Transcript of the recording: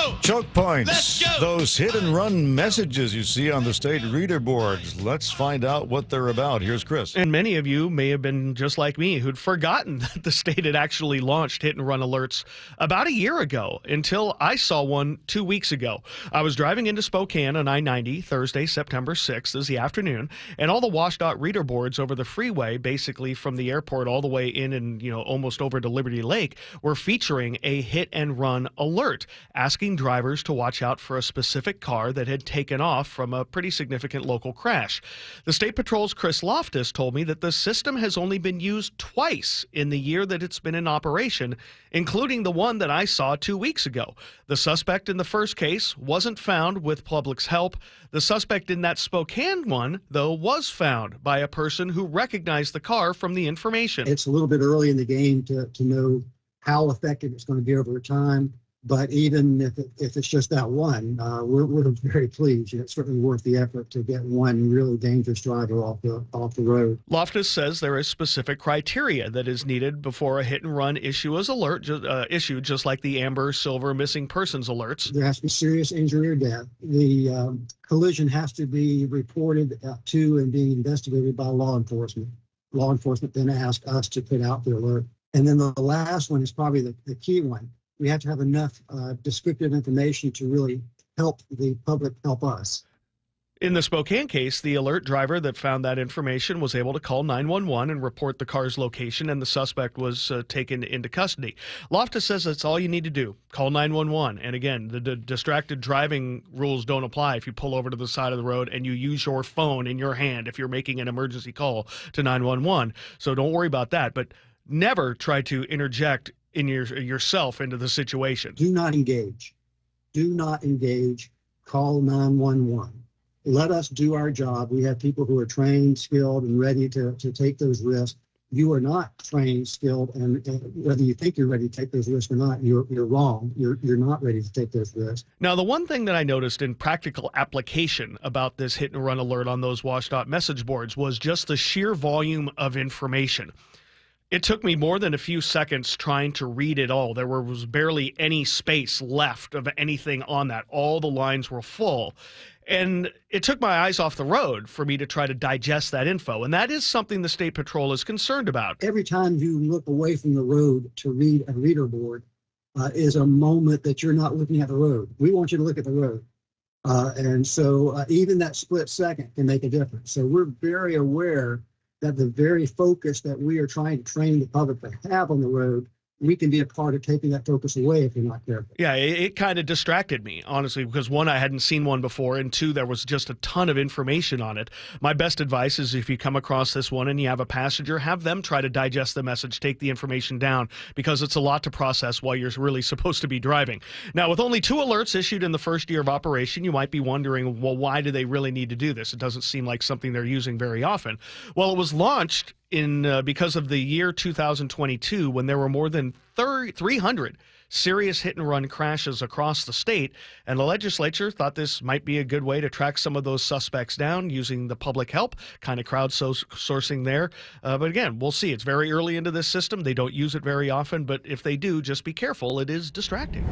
go! Choke points. Let's go! Those hit and run messages you see on the state reader boards. Let's find out what they're about. Here's Chris. And many of you may have been just like me who'd forgotten that the state had actually launched hit and run alerts about a year ago until I saw one 2 weeks ago. I was driving into Spokane on I-90 Thursday, September 6th, is the afternoon, and all the WashDOT reader boards over the freeway, basically from the airport all the way in and almost over to Liberty Lake, were featuring a hit and run alert, asking drivers to watch out for a specific car that had taken off from a pretty significant local crash. The State Patrol's Chris Loftus told me that the system has only been used twice in the year that it's been in operation, including the one that I saw 2 weeks ago. The suspect in the first case wasn't found with public's help. The suspect in that Spokane one, though, was found by a person who recognized the car from the information. It's a little bit early in the game to know how effective it's going to be over time. But even if it's just that one, we're very pleased. It's certainly worth the effort to get one really dangerous driver off the road. Loftus says there is specific criteria that is needed before a hit and run issued, just like the amber, silver, missing persons alerts. There has to be serious injury or death. The collision has to be reported to and being investigated by law enforcement. Law enforcement then asks us to put out the alert. And then the last one is probably the key one. We have to have enough descriptive information to really help the public help us. In the Spokane case, the alert driver that found that information was able to call 911 and report the car's location, and the suspect was taken into custody. Loftus says that's all you need to do. Call 911. And again, the distracted driving rules don't apply if you pull over to the side of the road and you use your phone in your hand if you're making an emergency call to 911. So don't worry about that. But never try to interject yourself into the situation. Do not engage. Do not engage. Call 911. Let us do our job. We have people who are trained, skilled, and ready to take those risks. You are not trained, skilled, and whether you think you're ready to take those risks or not, you're wrong. You're not ready to take those risks. Now, the one thing that I noticed in practical application about this hit and run alert on those WashDOT message boards was just the sheer volume of information. It took me more than a few seconds trying to read it all. There was barely any space left of anything on that. All the lines were full. And it took my eyes off the road for me to try to digest that info. And that is something the State Patrol is concerned about. Every time you look away from the road to read a reader board is a moment that you're not looking at the road. We want you to look at the road. And so even that split second can make a difference. So we're very aware that the very focus that we are trying to train the public to have on the road, we can be a part of taking that focus away if you're not careful. Yeah, it kind of distracted me, honestly, because one, I hadn't seen one before, and two, there was just a ton of information on it. My best advice is if you come across this one and you have a passenger, have them try to digest the message, take the information down, because it's a lot to process while you're really supposed to be driving. Now, with only 2 alerts issued in the first year of operation, you might be wondering, well, why do they really need to do this? It doesn't seem like something they're using very often. Well, it was launched because of the year 2022, when there were more than 300 serious hit-and-run crashes across the state, and the legislature thought this might be a good way to track some of those suspects down using the public help, kind of crowdsourcing there. But again, we'll see. It's very early into this system. They don't use it very often, but if they do, just be careful. It is distracting.